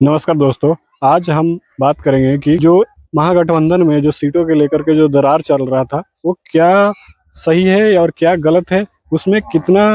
नमस्कार दोस्तों। आज हम बात करेंगे कि जो महागठबंधन में जो सीटों के लेकर के जो दरार चल रहा था वो क्या सही है और क्या गलत है। उसमें कितना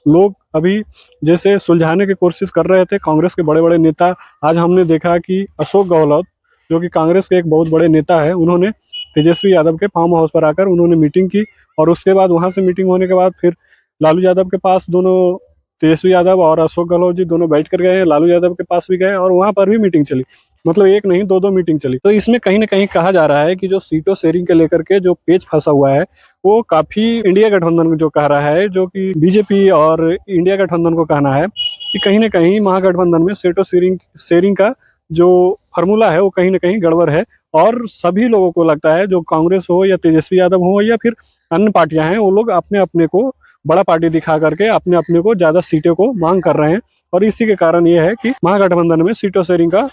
लोग अभी जैसे सुलझाने की कोशिश कर रहे थे कांग्रेस के बड़े बड़े नेता। आज हमने देखा कि अशोक गहलोत जो कि कांग्रेस के एक बहुत बड़े नेता है, उन्होंने तेजस्वी यादव के फार्म हाउस पर आकर उन्होंने मीटिंग की और उसके बाद वहां से मीटिंग होने के बाद फिर लालू यादव के पास दोनों तेजस्वी यादव और अशोक गहलोत जी दोनों बैठ कर गए हैं, लालू यादव के पास भी गए और वहां पर भी मीटिंग चली। मतलब एक नहीं दो दो मीटिंग चली। तो इसमें कहीं ना कहीं कहा जा रहा है कि जो सीटों शेयरिंग के लेकर के जो पेच फंसा हुआ है वो काफी इंडिया गठबंधन जो कह रहा है, जो कि बीजेपी और इंडिया गठबंधन को कहना है कि कहीं ना कहीं महागठबंधन में सीटों शेयरिंग शेयरिंग का जो फॉर्मूला है वो कहीं ना कहीं गड़बड़ है। और सभी लोगों को लगता है, जो कांग्रेस हो या तेजस्वी यादव हो या फिर अन्य पार्टियां हैं, वो लोग अपने अपने को बड़ा पार्टी दिखा करके अपने अपने को ज्यादा सीटों को मांग कर रहे हैं। और इसी के कारण ये है कि महागठबंधन में सीटों शेयरिंग का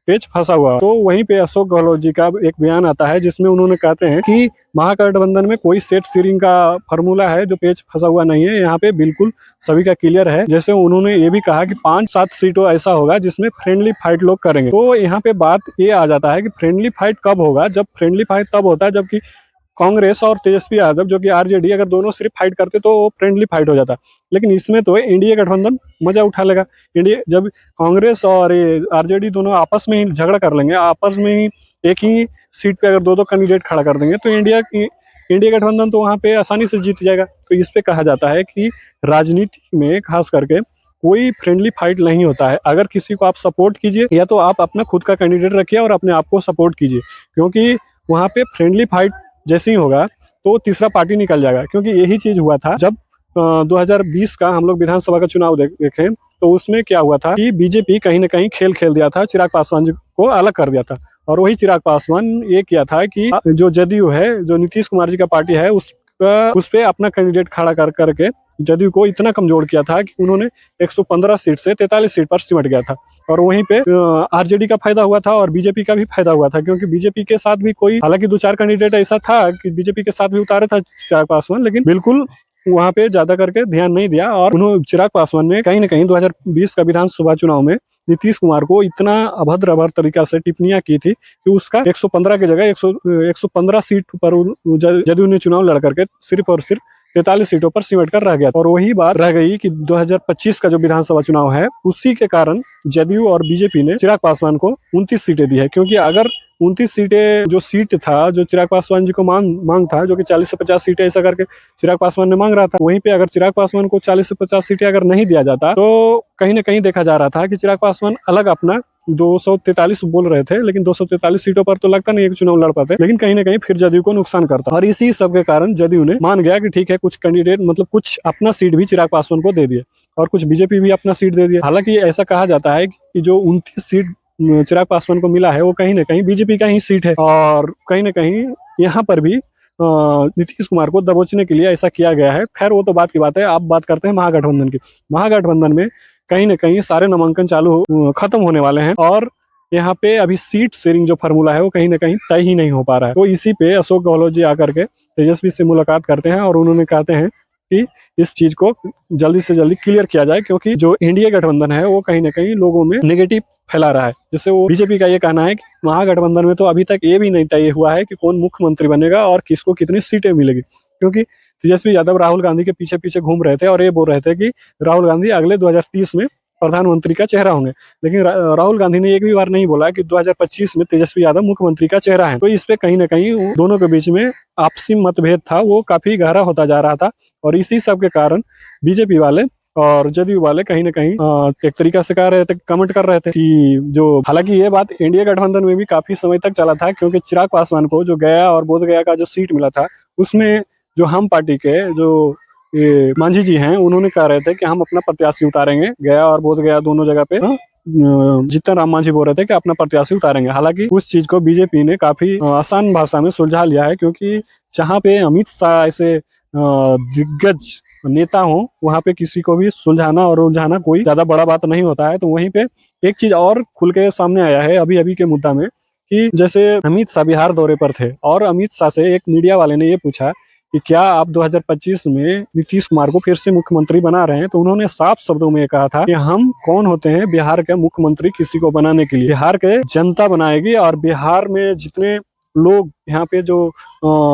पेच फंसा हुआ है। तो वहीं पे अशोक गहलोत जी का एक बयान आता है जिसमें उन्होंने कहते हैं कि महागठबंधन में कोई सेट शेयरिंग का फॉर्मूला है जो पेच फंसा हुआ नहीं है, यहाँ पे बिल्कुल सभी का क्लियर है। जैसे उन्होंने ये भी कहा कि 5-7 सीटों ऐसा होगा जिसमें फ्रेंडली फाइट लोग करेंगे। तो यहाँ पे बात ये आ जाता है कि फ्रेंडली फाइट कब होगा। जब फ्रेंडली फाइट तब होता है जबकि कांग्रेस और तेजस्वी यादव जो कि आरजेडी अगर दोनों सिर्फ फाइट करते तो वो फ्रेंडली फाइट हो जाता। लेकिन इसमें तो इंडिया गठबंधन मजा उठा लेगा। इंडिया जब कांग्रेस और आरजेडी दोनों आपस में ही झगड़ा कर लेंगे, आपस में ही एक ही सीट पे अगर दो दो कैंडिडेट खड़ा कर देंगे तो इंडिया गठबंधन तो वहां पे आसानी से जीत जाएगा। तो इस पे कहा जाता है कि राजनीति में खास करके कोई फ्रेंडली फाइट नहीं होता है। अगर किसी को आप सपोर्ट कीजिए या तो आप अपना खुद का कैंडिडेट रखिए और अपने आप को सपोर्ट कीजिए, क्योंकि वहां पे फ्रेंडली फाइट जैसे ही होगा तो तीसरा पार्टी निकल जाएगा। क्योंकि यही चीज हुआ था जब 2020 का हम लोग विधानसभा का चुनाव देखें तो उसमें क्या हुआ था कि बीजेपी कहीं ना कहीं खेल खेल दिया था, चिराग पासवान जी को अलग कर दिया था। और वही चिराग पासवान ये किया था कि जो जदयू है, जो नीतीश कुमार जी का पार्टी है, उस पे अपना कैंडिडेट खड़ा कर करके जदयू को इतना कमजोर किया था कि उन्होंने 115 सीट से 43 सीट पर सिमट गया था। और वहीं पे आरजेडी का फायदा हुआ था और बीजेपी का भी फायदा हुआ था, क्योंकि बीजेपी के साथ भी कोई, हालांकि 2-4 कैंडिडेट ऐसा था कि बीजेपी के साथ भी उतारा था चिराग पासवान, लेकिन बिल्कुल वहां पे ज्यादा करके ध्यान नहीं दिया। और उन्होंने चिराग पासवान ने कहीं ना कहीं 2020 का विधानसभा चुनाव में नीतीश कुमार को इतना अभद्र अभद्र तरीका से टिप्पणियां की थी कि उसका 115 की जगह 115 सीट पर जदयू ने चुनाव लड़ करके सिर्फ और सिर्फ 43 सीटों पर सिमट कर रह गया। और वही बात रह गई कि 2025 का जो विधानसभा चुनाव है उसी के कारण जदयू और बीजेपी ने चिराग पासवान को 29 सीटें दी है। क्योंकि अगर 29 सीटें जो सीट था, जो चिराग पासवान जी को मांग था, जो कि 40 से 50 सीटें ऐसा करके चिराग पासवान ने मांग रहा था, वहीं पे अगर चिराग पासवान को 40 से 50 सीटें अगर नहीं दिया जाता तो कहीं ना कहीं देखा जा रहा था कि चिराग पासवान अलग अपना 243 बोल रहे थे, लेकिन 243 सीटों पर तो लगता नहीं है कि चुनाव लड़ पाते, लेकिन कहीं ना कहीं फिर जदयू को नुकसान करता। और इसी सब के कारण जदयू ने मान गया कि ठीक है, कुछ कैंडिडेट मतलब कुछ अपना सीट भी चिराग पासवान को दे दिए और कुछ बीजेपी भी अपना सीट दे दिया। हालांकि ऐसा कहा जाता है कि जो 29 सीट चिराग पासवान को मिला है वो कहीं ना कहीं बीजेपी का ही सीट है। और कहीं ना कहीं यहाँ पर भी नीतीश कुमार को दबोचने के लिए ऐसा किया गया है। खैर वो तो बात की बात है। आप बात करते हैं महागठबंधन की। महागठबंधन में कहीं ना कहीं सारे नामांकन खत्म होने वाले हैं और यहाँ पे अभी सीट शेयरिंग जो फार्मूला है वो कहीं ना कहीं तय ही नहीं हो पा रहा है। तो इसी पे अशोक गहलोत जी आकर के तेजस्वी से मुलाकात करते हैं और उन्होंने कहते हैं कि इस चीज को जल्दी से जल्दी क्लियर किया जाए, क्योंकि जो इंडिया गठबंधन है वो कहीं ना कहीं लोगों में नेगेटिव फैला रहा है। जैसे वो बीजेपी का ये कहना है कि महागठबंधन में तो अभी तक ये भी नहीं तय हुआ है कि कौन मुख्यमंत्री बनेगा और किसको कितनी सीटें मिलेगी। क्योंकि तेजस्वी यादव राहुल गांधी के पीछे पीछे घूम रहे थे और ये बोल रहे थे कि राहुल गांधी अगले 2030 में प्रधानमंत्री का चेहरा होंगे, लेकिन राहुल गांधी ने एक भी बार नहीं बोला कि 2025 में तेजस्वी यादव मुख्यमंत्री का चेहरा है। तो इस पे कहीं ना कहीं दोनों के बीच में आपसी मतभेद था, वो काफी गहरा होता जा रहा था। और इसी सब के कारण बीजेपी वाले और जदयू वाले कहीं ना कहीं एक तरीका से कह रहे थे, कमेंट कर रहे थे कि जो, हालांकि ये बात इंडिया गठबंधन में भी काफी समय तक चला था, क्योंकि चिराग पासवान को जो गया और बोधगया का जो सीट मिला था उसमें जो हम पार्टी के जो ये मांझी जी हैं उन्होंने कह रहे थे कि हम अपना प्रत्याशी उतारेंगे, गया और बोधगया दोनों जगह पे जीतन राम मांझी बोल रहे थे कि अपना प्रत्याशी उतारेंगे। हालांकि उस चीज को बीजेपी ने काफी आसान भाषा में सुलझा लिया है, क्योंकि जहाँ पे अमित शाह ऐसे दिग्गज नेता हो वहां पे किसी को भी सुलझाना और उलझाना कोई ज्यादा बड़ा बात नहीं होता है। तो वहीं पे एक चीज और खुल के सामने आया है अभी अभी के मुद्दा में कि जैसे अमित शाह बिहार दौरे पर थे और अमित शाह से एक मीडिया वाले ने ये पूछा कि क्या आप 2025 में नीतीश कुमार को फिर से मुख्यमंत्री बना रहे हैं, तो उन्होंने साफ शब्दों में कहा था कि हम कौन होते हैं बिहार के मुख्यमंत्री किसी को बनाने के लिए, बिहार के जनता बनाएगी। और बिहार में जितने लोग यहाँ पे जो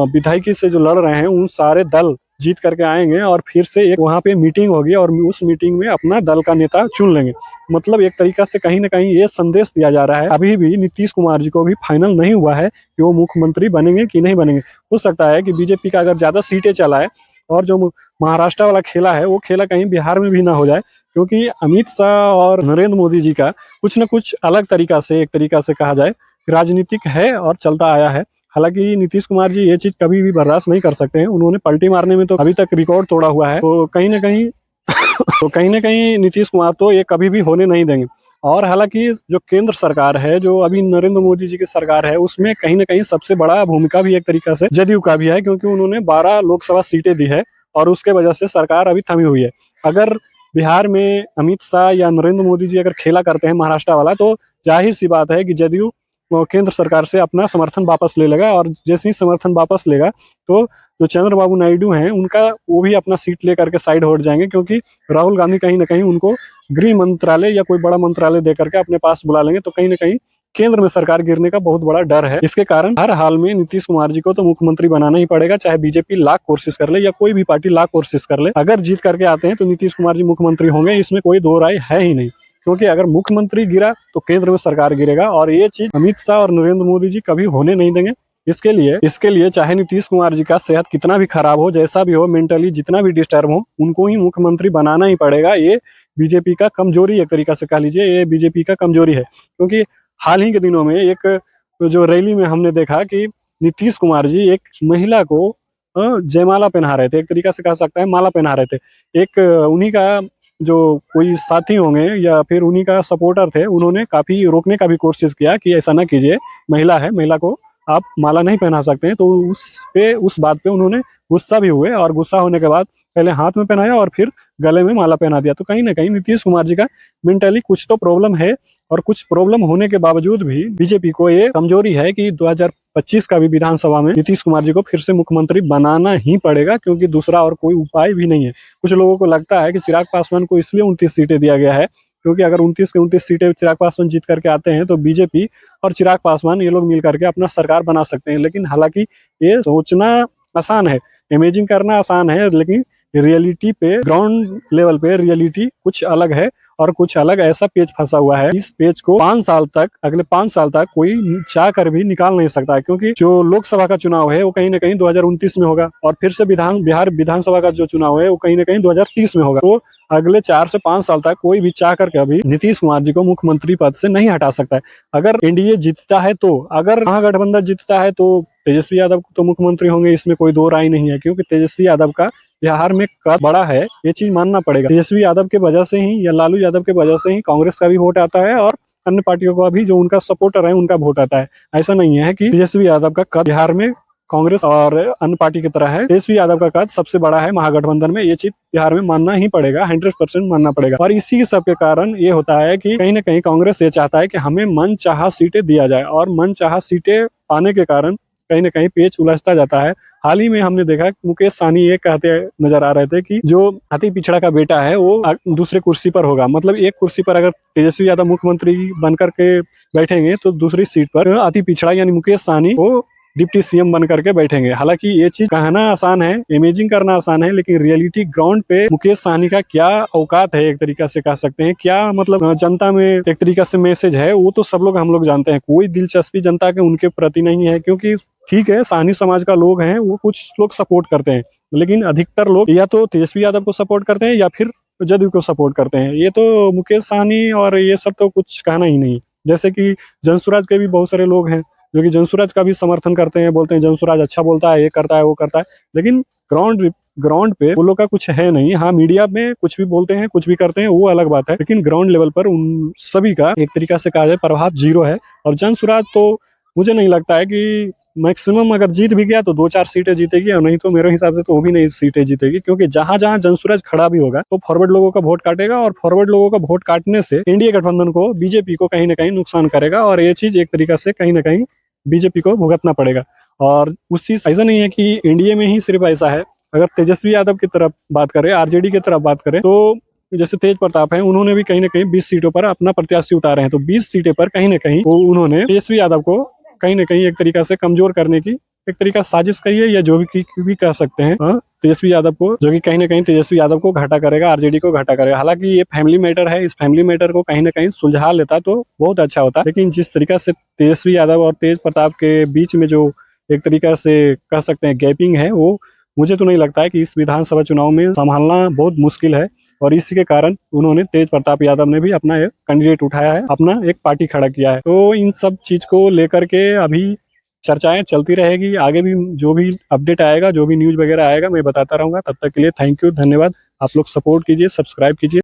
विधायकी से जो लड़ रहे हैं, उन सारे दल जीत करके आएंगे और फिर से एक वहाँ पे मीटिंग होगी और उस मीटिंग में अपना दल का नेता चुन लेंगे। मतलब एक तरीका से कहीं ना कहीं ये संदेश दिया जा रहा है, अभी भी नीतीश कुमार जी को भी फाइनल नहीं हुआ है कि वो मुख्यमंत्री बनेंगे कि नहीं बनेंगे। हो सकता है कि बीजेपी का अगर ज्यादा सीटें चलाए और जो महाराष्ट्र वाला खेला है वो खेला कहीं बिहार में भी ना हो जाए, क्योंकि अमित शाह और नरेंद्र मोदी जी का कुछ न कुछ अलग तरीका से, एक तरीका से कहा जाए, राजनीतिक है और चलता आया है। हालांकि नीतीश कुमार जी ये चीज कभी भी बर्दाश्त नहीं कर सकते हैं, उन्होंने पलटी मारने में तो अभी तक रिकॉर्ड तोड़ा हुआ है, तो कहीं ना कहीं नीतीश कुमार तो ये कभी भी होने नहीं देंगे। और हालांकि जो केंद्र सरकार है, जो अभी नरेंद्र मोदी जी की सरकार है, उसमें कहीं ना कहीं सबसे बड़ा भूमिका भी एक तरीका से जदयू का भी है, क्योंकि उन्होंने 12 लोकसभा सीटें दी है और उसके वजह से सरकार अभी थमी हुई है। अगर बिहार में अमित शाह या नरेंद्र मोदी जी अगर खेला करते हैं महाराष्ट्र वाला, तो जाहिर सी बात है कि जदयू केंद्र सरकार से अपना समर्थन वापस ले लेगा, और जैसे ही समर्थन वापस लेगा तो जो चंद्रबाबू नायडू हैं उनका वो भी अपना सीट लेकर के साइड हट जाएंगे, क्योंकि राहुल गांधी कहीं ना कहीं उनको गृह मंत्रालय या कोई बड़ा मंत्रालय दे करके अपने पास बुला लेंगे। तो कहीं ना कहीं केंद्र में सरकार गिरने का बहुत बड़ा डर है। इसके कारण हर हाल में नीतीश कुमार जी को तो मुख्यमंत्री बनाना ही पड़ेगा, चाहे बीजेपी लाख कोशिश कर ले या कोई भी पार्टी लाख कोशिश कर ले। अगर जीत करके आते हैं तो नीतीश कुमार जी मुख्यमंत्री होंगे, इसमें कोई दो राय है ही नहीं, क्योंकि अगर मुख्यमंत्री गिरा तो केंद्र में सरकार गिरेगा, और ये चीज अमित शाह और नरेंद्र मोदी जी कभी होने नहीं देंगे। इसके लिए चाहे नीतीश कुमार जी का सेहत कितना भी खराब हो, जैसा भी हो, मेंटली जितना भी डिस्टर्ब हो, उनको ही मुख्यमंत्री बनाना ही पड़ेगा। ये बीजेपी का कमजोरी, एक तरीका से कह लीजिए, ये बीजेपी का कमजोरी है। क्योंकि हाल ही के दिनों में एक जो रैली में हमने देखा कि नीतीश कुमार जी एक महिला को जयमाला पहना रहे थे, एक तरीका से कह सकता है माला पहना रहे थे। एक उन्हीं का जो कोई साथी होंगे या फिर उन्हीं का सपोर्टर थे, उन्होंने काफी रोकने का भी कोशिश किया कि ऐसा ना कीजिए, महिला है, महिला को आप माला नहीं पहना सकते हैं। तो उस बात पे उन्होंने गुस्सा भी हुए, और गुस्सा होने के बाद पहले हाथ में पहनाया और फिर गले में माला पहना दिया। तो कहीं ना कहीं नीतीश कुमार जी का मेंटली कुछ तो प्रॉब्लम है, और कुछ प्रॉब्लम होने के बावजूद भी बीजेपी को ये कमजोरी है कि 2025 का भी विधानसभा में नीतीश कुमार जी को फिर से मुख्यमंत्री बनाना ही पड़ेगा, क्योंकि दूसरा और कोई उपाय भी नहीं है। कुछ लोगों को लगता है कि चिराग पासवान को इसलिए 29 सीटें दिया गया है, क्योंकि अगर 29 के 29 सीटें चिराग पासवान जीत करके आते हैं तो बीजेपी और चिराग पासवान ये लोग मिल करके अपना सरकार बना सकते हैं। लेकिन हालांकि ये सोचना आसान है, इमेजिन करना आसान है, लेकिन रियलिटी पे, ग्राउंड लेवल पे रियलिटी कुछ अलग है, और कुछ अलग ऐसा पेज फंसा हुआ है। इस पेज को 5 साल तक, अगले 5 साल तक कोई चाह कर भी निकाल नहीं सकता है, क्योंकि जो लोकसभा का चुनाव है वो कहीं ना कहीं 2029 में होगा, और फिर से बिहार विधानसभा का जो चुनाव है वो कहीं ना कहीं 2030 में होगा। तो अगले 4 से 5 साल तक कोई भी चाह करके अभी नीतीश कुमार जी को मुख्यमंत्री पद से नहीं हटा सकता है। अगर एनडीए जीतता है, तो अगर महागठबंधन जीतता है, तो तेजस्वी यादव तो मुख्यमंत्री होंगे, इसमें कोई दो राय नहीं है, क्योंकि तेजस्वी यादव का बिहार में कद बड़ा है, ये चीज मानना पड़ेगा। तेजस्वी यादव के वजह से ही या लालू यादव के वजह से ही कांग्रेस का भी वोट आता है, और अन्य पार्टियों का भी जो उनका सपोर्टर है उनका वोट आता है। ऐसा नहीं है कि तेजस्वी यादव का कद बिहार में कांग्रेस और अन्य पार्टी की तरह है। तेजस्वी यादव का कद सबसे बड़ा है महागठबंधन में, ये चीज बिहार में मानना ही पड़ेगा, 100% मानना पड़ेगा। और इसी सब के कारण ये होता है कि कहीं ना कहीं कांग्रेस ये चाहता है कि हमें मनचाहा सीटें दिया जाए, और मनचाहा सीटें पाने के कारण कहीं ना कहीं पेच उलझता जाता है। हाल ही में हमने देखा मुकेश सहनी ये कहते नजर आ रहे थे कि जो अति पिछड़ा का बेटा है वो दूसरे कुर्सी पर होगा। मतलब एक कुर्सी पर अगर तेजस्वी यादव मुख्यमंत्री बनकर के बैठेंगे, तो दूसरी सीट पर अति पिछड़ा यानी मुकेश सहनी वो डिप्टी सीएम बन करके बैठेंगे। हालांकि ये चीज कहना आसान है, इमेजिंग करना आसान है, लेकिन रियलिटी ग्राउंड पे मुकेश सहनी का क्या औकात है, एक तरीका से कह सकते हैं, क्या मतलब जनता में एक तरीका से मैसेज है, वो तो सब लोग हम लोग जानते हैं। कोई दिलचस्पी जनता के उनके प्रति नहीं है, क्योंकि ठीक है सहनी समाज का लोग हैं, वो कुछ लोग सपोर्ट करते हैं, लेकिन अधिकतर लोग या तो तेजस्वी यादव को सपोर्ट करते हैं या फिर जदयू को सपोर्ट करते हैं। ये तो मुकेश सहनी और ये सब तो कुछ कहना ही नहीं। जैसे कि जनसुराज के भी बहुत सारे लोग हैं जो कि जनसुराज का भी समर्थन करते हैं, बोलते हैं जनसुराज अच्छा बोलता है, ये करता है, वो करता है, लेकिन ग्राउंड पे वो लोग का कुछ है नहीं। हाँ, मीडिया में कुछ भी बोलते हैं, कुछ भी करते हैं, वो अलग बात है, लेकिन ग्राउंड लेवल पर उन सभी का एक तरीका से कहा जाए प्रभाव जीरो है। और जनसुराज तो मुझे नहीं लगता है कि मैक्सिमम अगर जीत भी गया तो 2-4 सीटें जीतेगी, और नहीं तो मेरे हिसाब से तो वो भी नहीं सीटें जीतेगी, क्योंकि जहां जहां जनसुराज खड़ा भी होगा तो फॉरवर्ड लोगों का वोट काटेगा, और फॉरवर्ड लोगों का वोट काटने से एनडीए गठबंधन को, बीजेपी को कहीं ना कहीं नुकसान करेगा, और ये चीज एक तरीका से कहीं ना कहीं बीजेपी को भुगतना पड़ेगा। और उस चीज ऐसा नहीं है कि इंडिया में ही सिर्फ ऐसा है। अगर तेजस्वी यादव की तरफ बात करें, आरजेडी की तरफ बात करें, तो जैसे तेज प्रताप है, उन्होंने भी कहीं ना कहीं 20 सीटों पर अपना प्रत्याशी उतारे हैं। तो 20 सीटें पर कहीं ना कहीं वो उन्होंने तेजस्वी यादव को कहीं ना कहीं एक तरीका से कमजोर करने की एक तरीका साजिश कहिए या जो भी कह सकते हैं, हाँ, तेजस्वी यादव को, जो कि कहीं ना कहीं तेजस्वी यादव को घाटा करेगा, आरजेडी को घाटा करेगा। हालांकि ये फैमिली मैटर है, इस फैमिली मैटर को कहीं ना कहीं सुलझा लेता तो बहुत अच्छा होता। लेकिन जिस तरीका से तेजस्वी यादव और तेज प्रताप के बीच में जो एक तरीका से कह सकते हैं गैपिंग है, वो मुझे तो नहीं लगता है कि इस विधानसभा चुनाव में संभालना बहुत मुश्किल है। और इसी के कारण उन्होंने तेज प्रताप यादव ने भी अपना एक कैंडिडेट उठाया है, अपना एक पार्टी खड़ा किया है। तो इन सब चीज को लेकर के अभी चर्चाएं चलती रहेगी। आगे भी जो भी अपडेट आएगा, जो भी न्यूज वगैरह आएगा, मैं बताता रहूंगा। तब तक के लिए थैंक यू, धन्यवाद। आप लोग सपोर्ट कीजिए, सब्सक्राइब कीजिए।